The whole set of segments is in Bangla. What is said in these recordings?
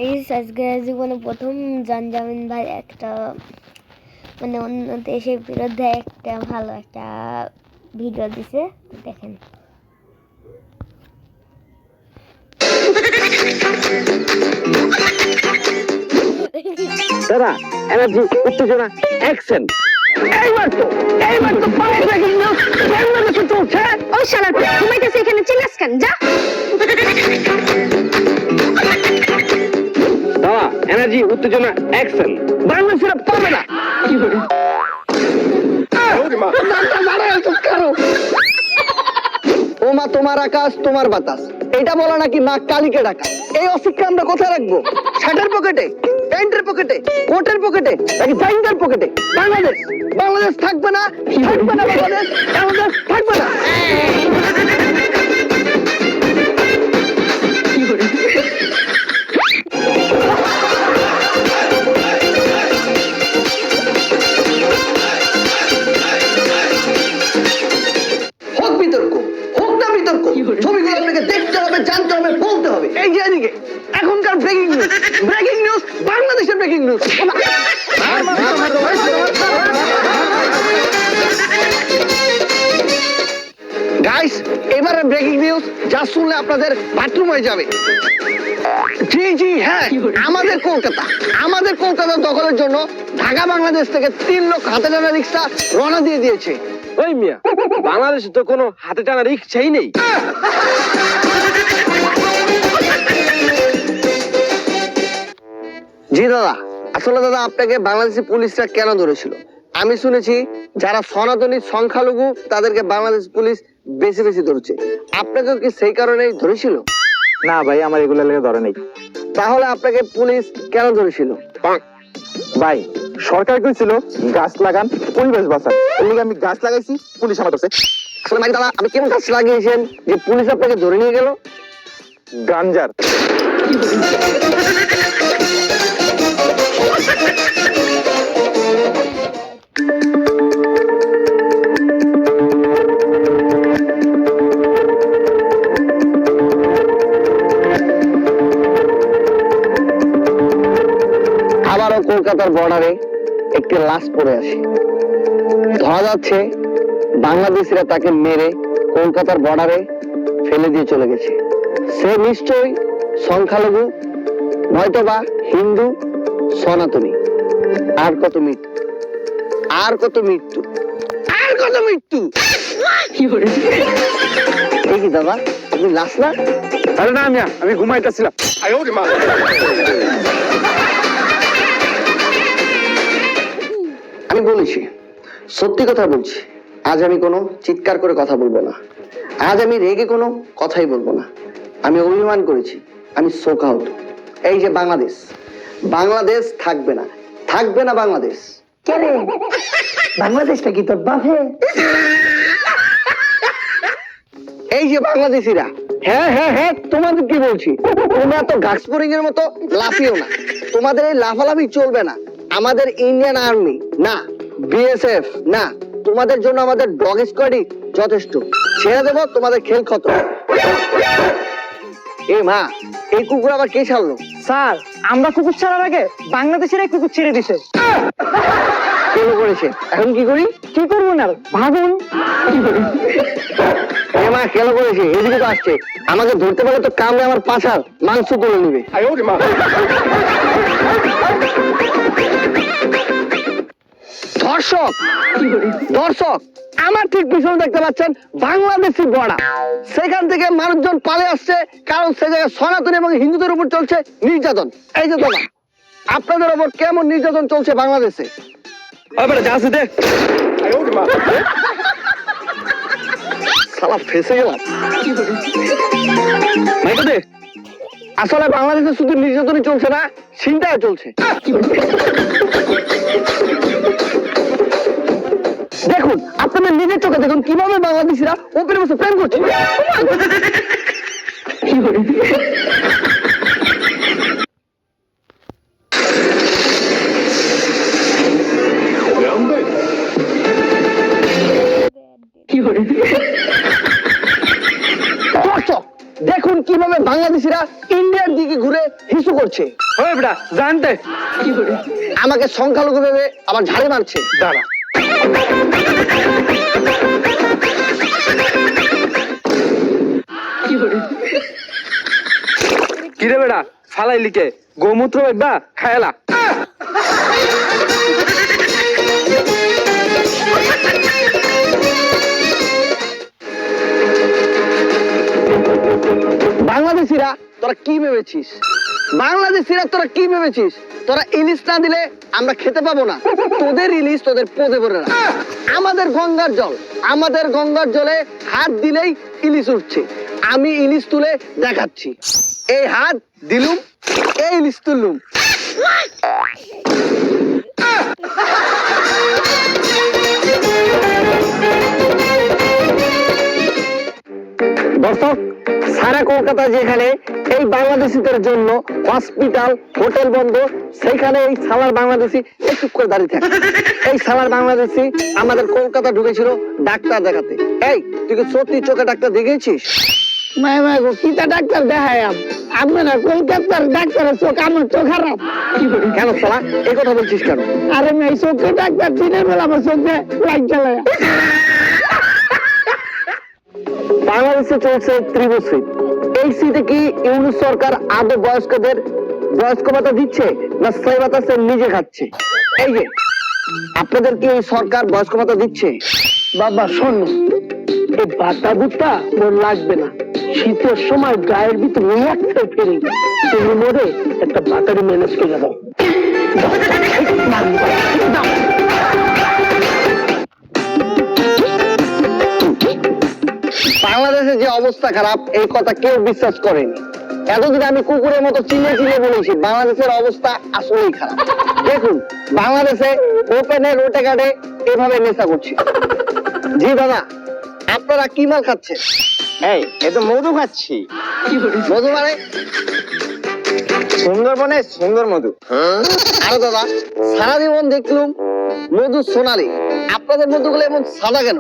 আজকে জীবনে প্রথম জানজামিন ভাই একটা মানে অন্য দেশের বিরুদ্ধে একটা ভালো একটা ভিডিও দিছে, দেখেন। দাদা এনার্জি উত্তেজনা অ্যাকশন। এইবার তো পাওয়ার ব্রেকিং নিউজ বাংলাদেশে চলছে। ওই শালা ঘুমাইতেছে এখানে, চিল্লাস কেন? যা। দাদা এনার্জি উত্তেজনা অ্যাকশন। বাংলাদেশে পাবে না। কি হলো? ও মা, তোমার আকাশ তোমার বাতাস, এটা বলা নাকি নাক কালিকে ডাকা। এই অশিক্ষা আমরা কোথায় রাখবো? শার্টের পকেটে, প্যান্টের পকেটে, কোটের পকেটে, নাকি জাইন্টার পকেটে? বাংলাদেশ বাংলাদেশ থাকবে না, থাকবে না বাংলাদেশ, বাংলাদেশ থাকবে না। হোক বিতর্ক, হোক না বিতর্ক, ছবিগুলো আপনাকে দেখতে হবে, জানতে হবে, বলতে হবে। এই যে এদিকে এখনকার ব্রেকিং নিউজ বাংলাদেশের ব্রেকিং নিউজ। গাইস, এবারে ব্রেকিং নিউজ যা শুনলে আপনাদের বাথরুম হয়ে যাবে। জি হ্যাঁ, আমাদের কলকাতা দখলের জন্য ঢাকা বাংলাদেশ থেকে 3 লক্ষ হাতে টানা রিক্সা রওনা দিয়ে দিয়েছে। ওই মিয়া, বাংলাদেশে তো কোনো হাতে টানা রিক্সাই নেই। জি দাদা, আসলে দাদা আপনাকে বাংলাদেশি পুলিশরা কেন ধরেছিল? আমি শুনেছি যারা সনাতনী সংখ্যালঘু তাদেরকে বাংলাদেশ পুলিশ বেশি বেশি ধরছে। আপনাকেও কি সেই কারণেই ধরেছিল? না ভাই, আমার এগুলো লেগে ধরে নেই। তাহলে আপনাকে পুলিশ কেন ধরেছিল? ভাই, সরকার কইছিল গাছ লাগান, পরিবেশ বাঁচান, এর লিগে আমি গাছ লাগাইছি, পুলিশ আমার ধরছে। আসলে মানে দাদা আপনি কেমন গাছ লাগিয়েছেন যে পুলিশ আপনাকে ধরে নিয়ে গেল? গাঞ্জার। আবারও কলকাতার বর্ডারে একটি লাশ পড়ে আসে। ধরা যাচ্ছে বাংলাদেশিরা তাকে মেরে কলকাতার বর্ডারে ফেলে দিয়ে চলে গেছে। সে নিশ্চয়ই সংখ্যালঘু, নয়তোবা হিন্দু, সনাতনী। আর কত মৃত্যু, আর কত মৃত্যু, আর কত মৃত্যু। এই কি দাদা, আপনি লাশ না? আরে না মিয়া, আমি ঘুমাইতেছিলাম। আমি বলেছি, সত্যি কথা বলছি, আজ আমি কোনো চিৎকার করে কথা বলবো না, আজ আমি রেগে কোনো কথাই বলবো না। আমি অভিমান করেছি, আমি শোকাহত। এই যে বাংলাদেশ, বাংলাদেশ থাকবে না, থাকবে না বাংলাদেশ। কেন বাংলাদেশটা কি তোর বাপে? এই যে বাংলাদেশিরা, হ্যাঁ তোমাদের কি বলছি, তোমরা তো গাক্সপোরিং এর মতো লাফিও না। তোমাদের এই লাফালাফি চলবে না। আমাদের ইন্ডিয়ান আর্মি না, বিএসএফ না, তোমাদের জন্য আমাদের ডগ স্কোয়াডই যথেষ্ট। ছেড়ে দেবো, তোমাদের খেল খতম। এ মা, এই কুকুর আবার কে ছাড়লো? স্যার, আমরা কুকুর ছাড়ার আগে বাংলাদেশের এই কুকুর ছেড়ে দিছে। কেন করেছে? এখন কি করি? কি করবো না, ভাগুন। এ মা, কেন করেছে? এদিকে তো আসছে, আমাকে ধরতে পারলে তো কামড়ে আমার পাছার মাংস তুলে নিবে। দর্শক আমার ঠিক পিছনে দেখতে পাচ্ছেন বাংলাদেশি বর্ডার। সেখান থেকে মানুষজন পালে আসছে, কারণ সে জায়গায় সনাতনী এবং হিন্দুদের উপর চলছে নির্যাতন। এই যে দাদা, আপনাদের উপর কেমন নির্যাতন চলছে বাংলাদেশে? শালা ফেসে গেলাম। আসলে বাংলাদেশে শুধু নির্যাতনই চলছে না, ছিনতাইও চলছে। দেখুন, আপনাদের নিজের চোখে দেখুন কিভাবে বাংলাদেশিরা ওপরে বসে প্রেম করছে। দর্শক দেখুন কিভাবে বাংলাদেশিরা ইন্ডিয়ার দিকে ঘুরে হিসু করছে। ওই বেটা জানতে আমাকে সংখ্যালঘু ভেবে আবার ঝাড়ি মারছে। দাঁড়া কিরে বেটা ফালাই লিখে গোমূত্র বা খায়লা বাংলাদেশিরা তোরা কি ভেবেছিস? বাংলাদেশিরা তোরা কি ভেবেছিস? তোরা ইলিশ না দিলে আমরা খেতে পাবো না। তোদের ইলিশ তোদের পদে পড়ে না। আমাদের গঙ্গার জলে হাত দিলেই ইলিশ উঠছে। আমি ইলিশ তুলে দেখাচ্ছি। এই হাত দিলুম, এই ইলিশ তুললুম। দর্শক, সারা কলকাতা যেখানে এই বাংলাদেশিদের জন্য হসপিটাল হোটেল বন্ধ, সেইখানে এই সালার বাংলাদেশি একটু করে দাঁড়িয়ে থাকে। এই সালার বাংলাদেশি আমাদের কলকাতা ঢুকেছিল ডাক্তার দেখাতে। এই তুই কি সত্যি চোখে ডাক্তার দেখিয়েছিস? কিতা ডাক্তার দেখায় আমি না কলকাতার ডাক্তারের চোখ আমার চোখ খারাপ। কেন সালা এই কথা বলছিস কেন? আরে মেয়ে চোখে ডাক্তার দিনের বেলা আমার চোখে লাইট জ্বালায়। বাংলাদেশে চলছে ত্রিভুজ শীত। এই শীতে কি ইউনিট সরকার আদৌ বয়স্কদের বয়স্ক ভাতা দিচ্ছে না সেই ভাতা সে নিজে খাচ্ছে? এই যে আপনাদের কি এই সরকার বয়স্ক ভাতা দিচ্ছে? বাবা শোন, এই বাতা বুতা মোর লাগবে না। শীতের সময় গায়ের ভিতরে একটা ফেরি তুমি মোড়ে একটা বাতারি ম্যানেজ করে দাও। বাংলাদেশের যে অবস্থা খারাপ এই কথা কেউ বিশ্বাস করেনি। এতদিন আমি কুকুরের মতো চিল্লে বলেছি বাংলাদেশের অবস্থা আসলেই খারাপ। দেখুন বাংলাদেশে ওপেনে রোটে ঘাটে এভাবে নেশা করছে। জি দাদা, আপনারা কি মাল খাচ্ছেন? এই এ তো মধু খাচ্ছি। মধু মানে? সুন্দরবনে সুন্দর মধু। আরে দাদা, সারা জীবন দেখলুম মধু সোনালি, আপনাদের মধুগুলো এমন সাদা কেন?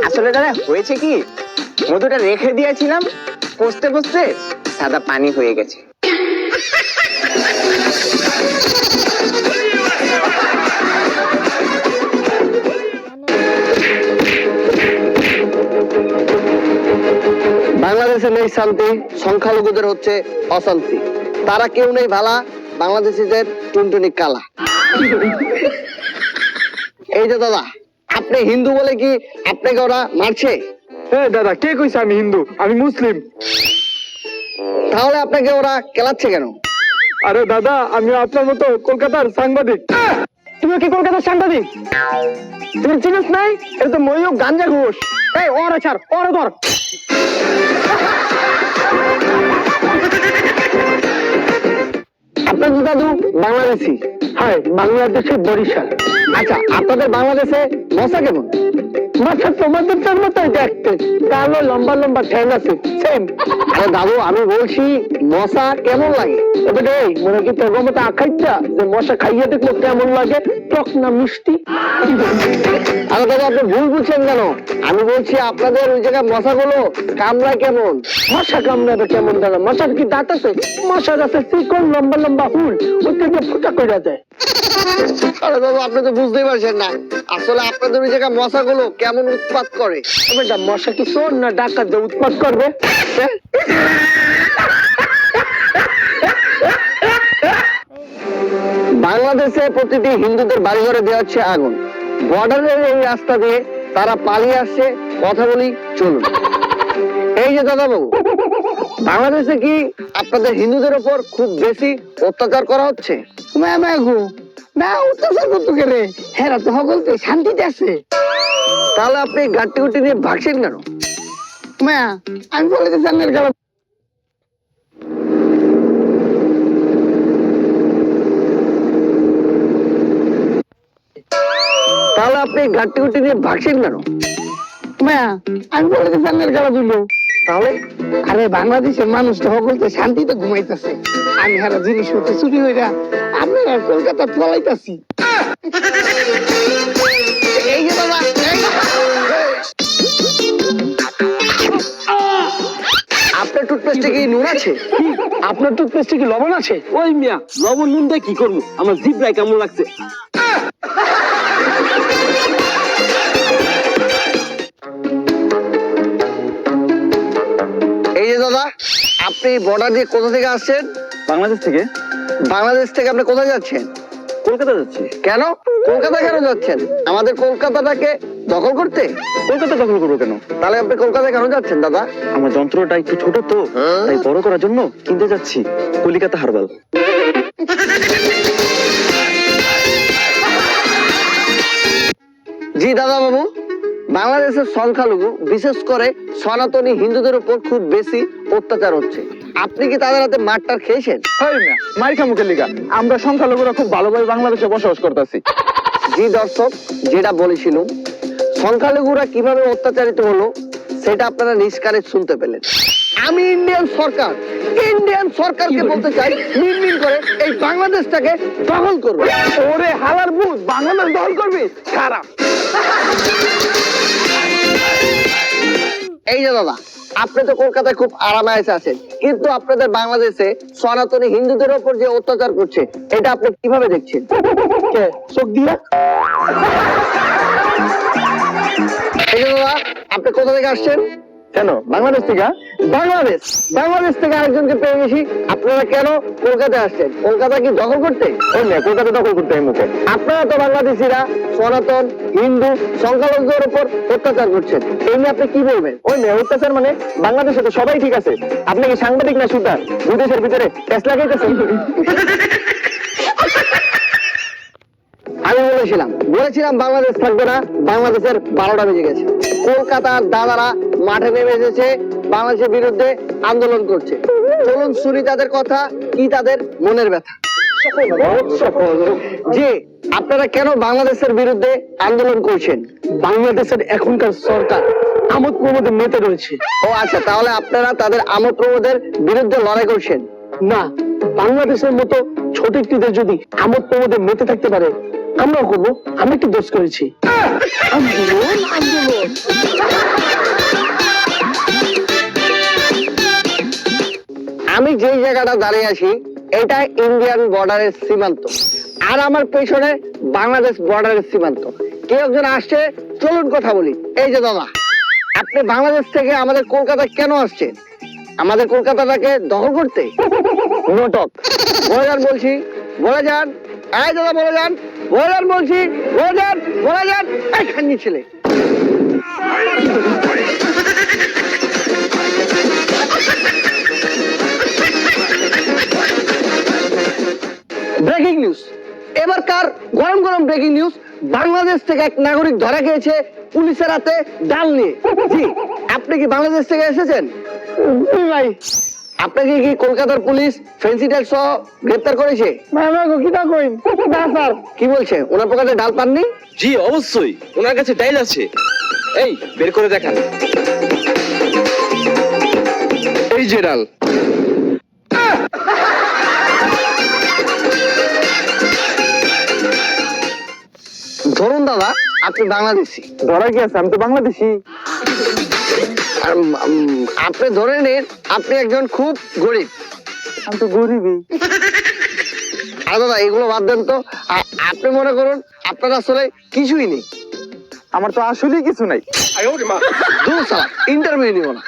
আসলে দাদা হয়েছে কি, মধুটা রেখে দিয়েছিলাম, কষতে কষতে সাদা পানি হয়ে গেছে। বাংলাদেশে নেই শান্তি, সংখ্যালঘুদের হচ্ছে অশান্তি। তারা কেউ নেই ভালা, বাংলাদেশিদের টুনটুনি কালা। এই যে দাদা, আপনি হিন্দু বলে কি আপনাকে ওরা মারছে? দাদা কে কইছে আমি হিন্দু? আমি মুসলিম। তাহলে আপনাকে ওরা কেলাচ্ছে কেন? আরে দাদা আমি আপনার মতো কলকাতার সাংবাদিক। তুমি কি কলকাতার সাংবাদিক? তুমি চিনিস নাই? এটা তো ময়ূক গাঞ্জা ঘোষ। এই ওরে ছাড়, ওরে ধর। আপনার তো দাদু বাংলাদেশি? হ্যাঁ, বাংলাদেশের বরিশাল। আচ্ছা, আপনাদের বাংলাদেশে মশা কেমন? মাথা তোমাদের তার মতোই দেখতে, কালো লম্বা লম্বা ঠ্যাং আছে, সেম। আরে দাদু, আমি বলছি মশা কেমন লাগে? এবারে মনে কি তোর মতো আখাইটা যে মশা খাইয়ে দেখলো কেমন লাগে, টক না মিষ্টি? আরে দাদু, আপনি ভুল বুঝছেন কেন? আমি বলছি আপনাদের ওই জায়গায় মশাগুলো কামড়ায় কেমন? মশা কামড়াবে কেমন দাদা? মশার কি দাঁত আছে? মশার আছে চিকন লম্বা লম্বা হুল, ওই থেকে ফুটা করে দেয়। আরে দাদু, আপনি তো বুঝতেই পারছেন না, আসলে আপনাদের ওই জায়গায় মশাগুলো কেমন উৎপাত করে। বেটা মশা কি চোর না ডাকাত যে উৎপাত করবে? হ্যাঁ? বাংলাদেশে প্রতিটি হিন্দুদের বাড়িঘরে দেওয়া হচ্ছে আগুন। বর্ডারের এই রাস্তা দিয়ে তারা পালিয়ে আসছে। কথা বলি চলুন। এই যে দাদা বাবু, বাংলাদেশে কি আপনাদের হিন্দুদের উপর খুব বেশি অত্যাচার করা হচ্ছে? না অত্যাচার করতো কে রে? হ্যাঁ তো সকলতে শান্তিতে আছে। তাহলে আপনি গাট্টি গুটি নিয়ে ভাগছেন কেন? আমি বলে সামনের গেল। তাহলে আপনি গাট্টি গুটি নিয়ে ভাগছেন কেন? আমি বলে সামনের গেল দিল। তাহলে আরে বাংলাদেশের মানুষ তো সকলতে শান্তিতে ঘুমাইতেছে, আমি হারা জিনিসপত্র চুরি হইরা আমি আর কলকাতা পলাইতাছি। এই যে দাদা, আপনি টুথপেস্টে কি নুন আছে? আপনার টুথপেস্টে কি লবণ আছে? ওই মিয়া লবণ নুন দিয়ে কি করবো? আমার জিভটায় কেমন লাগছে। এই যে দাদা, আপনি বর্ডার দিয়ে কোথা থেকে আসছেন? বাংলাদেশ থেকে। বাংলাদেশ থেকে আপনি কোথায় যাচ্ছেন? কলকাতা যাচ্ছি। কেন কলকাতা কেন যাচ্ছেন? আমাদের কলকাতাটাকে দখল করতে? কলকাতা দখল করবো কেন? তাহলে আপনি কলকাতায় কেন যাচ্ছেন দাদা? আমার যন্ত্রটা একটু ছোট তো, তাই বড় করার জন্য কিনতে যাচ্ছি কলিকাতা হারবাল। জি দাদা বাবু, বাংলাদেশের সংখ্যালঘু বিশেষ করে সনাতনী হিন্দুদের উপর খুব বেশি অত্যাচার হচ্ছে। আপনি কি তাদের হাতে মারটার খেয়েছেন? হয় না, মাই খামুকের লিগা। আমরা সংখ্যালঘুরা খুব ভালোভাবে বাংলাদেশে বসবাস করতেছি। জি দর্শক, যেটা বলেছিলাম, সংখ্যালঘুরা কিভাবে অত্যাচারিত হলো সেটা আপনারা নিষ্কারে শুনতে পেলেন। আমি ইন্ডিয়ান সরকারকে বলতে চাই, মিনমিন করে এই বাংলাদেশটাকে দখল করবে। ওরে হালার ভূত, বাংলাদেশ দখল করবি? খারাপ। এই যে দাদা, আপনি তো কলকাতায় খুব আরামে আছেন, কিন্তু আপনাদের বাংলাদেশে সনাতনী হিন্দুদের উপর যে অত্যাচার করছে এটা আপনি কিভাবে দেখছেন? চোখ দিয়া। এই যে দাদা, আপনি কোথা থেকে আসছেন? কেন বাংলাদেশ থেকে? বাংলাদেশ থেকে আরেকজনকে পেয়ে গেছি। আপনারা কেন কলকাতায় আসছেন? কলকাতা কি দখল করতে? ওই না, কলকাতা দখল করতে এই মুখে। আপনারা তো বাংলাদেশিরা সনাতন হিন্দু সংখ্যালঘুদের উপর অত্যাচার করছেন, এই নিয়ে আপনি কি বলবেন? ওই মেয়ে অত্যাচার মানে বাংলাদেশে তো সবাই ঠিক আছে। আপনি কি সাংবাদিক না সুতার? দুই দেশের ভিতরে টেস্ট লাগাইতেছেন। আমি বলেছিলাম বাংলাদেশ থাকবে না। বাংলাদেশের 12টা বেজে গেছে। কলকাতার দাদারা মাঠে নেমে এসেছে, বাংলাদেশের বিরুদ্ধে আন্দোলন করছে। চলুন শুনি তাদের কথা, কি তাদের মনের ব্যথা। জি, আপনারা কেন বাংলাদেশের বিরুদ্ধে আন্দোলন করছেন? বাংলাদেশের এখনকার সরকার আমোদ প্রমোদে মেতে রয়েছে। ও আচ্ছা, তাহলে আপনারা তাদের আমোদ প্রমোদের বিরুদ্ধে লড়াই করছেন? না, বাংলাদেশের মতো ছোট একটি দেশ যদি আমোদ প্রমোদে মেতে থাকতে পারে, আমরাও করবো। আমি একটু দোষ করেছি। আন্দোলন। আমি যেই জায়গাটা দাঁড়িয়ে আছি এটা ইন্ডিয়ান বর্ডারের সীমান্ত, আর আমার পেছনে বাংলাদেশ বর্ডারের সীমান্ত। কেউ একজন আসছে, চলুন কথা বলি। এই যে দাদা, আপনি বাংলাদেশ থেকে আমাদের কলকাতা কেন আসছেন? আমাদের কলকাতাটাকে দখল করতে? নোটক বলে যান বলছি, বলে যান। এই দাদা বলে যান বলছি, বলে যান। এই খাননি ছেলে, ব্রেকিং নিউজ। এবারকার গরম ব্রেকিং নিউজ। বাংলাদেশ থেকে এক নাগরিক ধরা গিয়েছে পুলিশের হাতে ডাল নিয়ে। জি, আপনি কি বাংলাদেশ থেকে এসেছেন? ভাই, আপনাকে কি কলকাতার পুলিশ ফেন্সি ডাল সহ গ্রেপ্তার করেছে? কি বলছে? ওনার পকেটে ডাল পাননি? জি অবশ্যই, ওনার কাছে ডাইল আছে। এই বের করে দেখান। এই যে ডাল। ধরুন দাদা, আপনি বাংলাদেশি। ধরা কি আছে? আমি তো বাংলাদেশি। আর আপনি ধরে নিন আপনি একজন খুব গরিব। আমি তো গরিবই। আর দাদা এগুলো বাদ দেন তো। আপনি মনে করুন আপনার আসলে কিছুই নেই। আমার তো আসলেই কিছু নাই। দূর সালা, ইন্টারভিউ নিব না।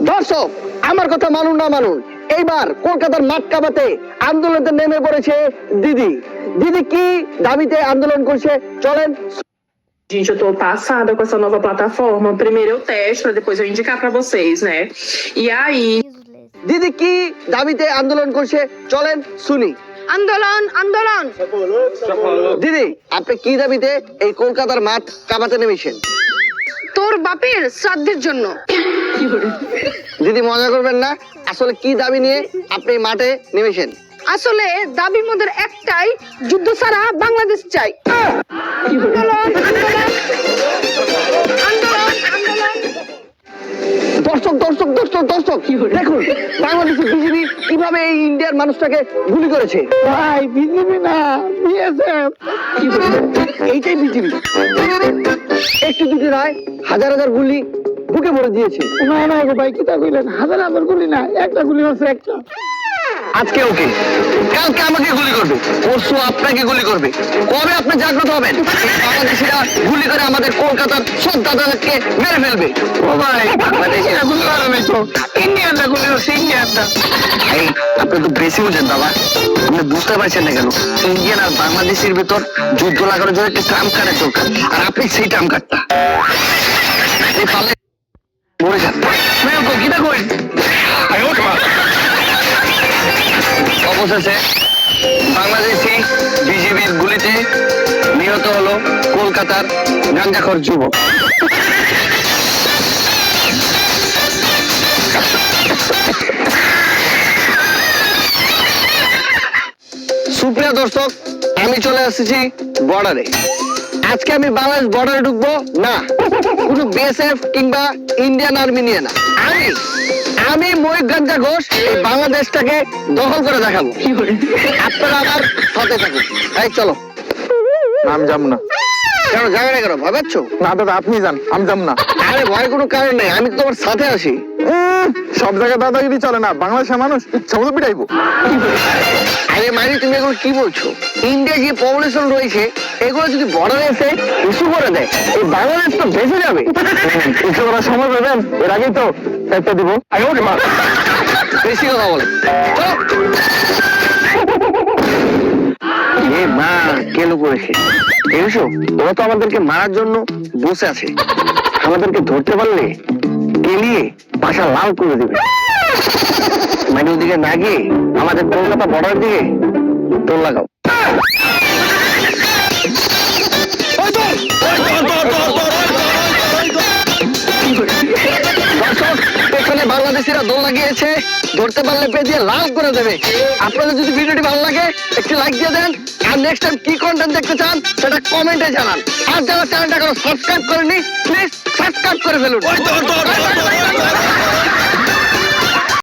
দর্শক, আমার কথা মানুন না মানুন, এইবার কলকাতার মাঠকাবাতে আন্দোলনে নেমে পড়েছে দিদি। দিদি কি দাবিতে আন্দোলন করছে চলেন। Gente, eu tô passada com essa nova plataforma. Primeiro eu testo, pra depois eu indicar pra vocês, né? E aí, দিদি কি দাবিতে আন্দোলন করছে চলেন শুনি। আন্দোলন। দিদি, আপনি কি দাবিতে এই কলকাতার মাঠ কাবাতে নেমেছেন? তোর বাপের শ্রাদ্ধের জন্য। দিদি মজা করবেন না, আসলে কি দাবি নিয়ে আপনি মাঠে নেমেছেন? আসলে দাবি মোদের একটাই, যুদ্ধ ছাড়া বাংলাদেশ চাই। আন্দোলন। দর্শক দর্শক দর্শক দর্শক দেখুন বাংলাদেশের বিজিবি কিভাবে এই ইন্ডিয়ার মানুষটাকে গুলি করেছে। ভাই বিজেপি না বিএসএফ। এইটাই বিজিবি, একটু দুটি নয় হাজার হাজার গুলি বুকে ভরে দিয়েছে। না না গো ভাই কিতা কইলেন, হাজার হাজার গুলি না, একটা গুলি হচ্ছে একটা। আজকে ওকে, কালকে আমাকে গুলি করবে, পরশু আপনাকে গুলি করবে, কবে আপনি জাগ্রত হবেন? এই বাংলাদেশিরা গুলি করে আমাদের কলকাতার সব দাদাদেরকে মেরে ফেলবে। ও ভাই বাংলাদেশিরা গুলি করে নাই তো, ইন্ডিয়ানরা গুলি করছে, ইন্ডিয়ানরা। এই আপনি তো বেশি বুঝেন বাবা, আপনি বুঝতে পারছেন না কেন? ইন্ডিয়ান আর বাংলাদেশের ভিতর যুদ্ধ লাগানোর জন্য একটা ট্রাম্প কার্ডের দরকার, আর আপনি সেই ট্রাম্প কার্ডটা এই পারলে মরে যান। কিটা কই অবশেষে বাংলাদেশি বিজিবির গুলিতে নিহত হলো কলকাতার গাঞ্জাখোর যুবক। সুপ্রিয় দর্শক, আমি চলে এসেছি বর্ডারে। আজকে আমি বাংলাদেশ বর্ডারে ঢুকবো না, কোনো বিএসএফ কিংবা ইন্ডিয়ান আর্মি নিয়ে না। আমি ময়ূর গাঞ্জা ঘোষ এই বাংলাদেশটাকে দখল করে দেখাবো। আপনারা আমার সাথে থাকুন। এই চলো। আমি যাবো না। কেন যাবে না কেন, ভয় পাচ্ছ? না দাদা আপনি যান, আমি যাবো না। আরে ভয় কোনো কারণ নেই, আমি তো তোমার সাথে আছি। সব জায়গায় দাদাগিরি চলে না, বাংলাদেশের মানুষ ইচ্ছা মতো পিটাইবো। আরে মারি তুমি এগুলো কি বলছো? ইন্ডিয়া যে পপুলেশন রয়েছে এগুলো যদি বর্ডারে এসে ইস্যু করে দেয়, এই বাংলাদেশ তো বেঁচে যাবে। ইচ্ছা করার সময় পাবেন, এর আগেই তো একটা দিব। বেশি কথা বলে এ মা কেন করেছে দেখেছো? ওরা তো আমাদেরকে মারার জন্য বসে আছে, আমাদেরকে ধরতে পারলে কেলিয়ে পাশা লাল করে দেবে। মানে ওদিকে না গিয়ে আমাদের কলকাতা বর্ডার দিকে দোল লাগাও। এখানে বাংলাদেশিরা দোল লাগিয়েছে, ধরতে পারলে পে দিয়ে লাল করে দেবে। আপনাদের যদি ভিডিওটি ভালো লাগে একটি লাইক দিয়ে দেন, আর নেক্সট টাইম কি কন্টেন্ট দেখতে চান সেটা কমেন্টে জানান। আর যারা চ্যানেলটা সাবস্ক্রাইব করেনি প্লিজ সাবস্ক্রাইব করে ফেলুন।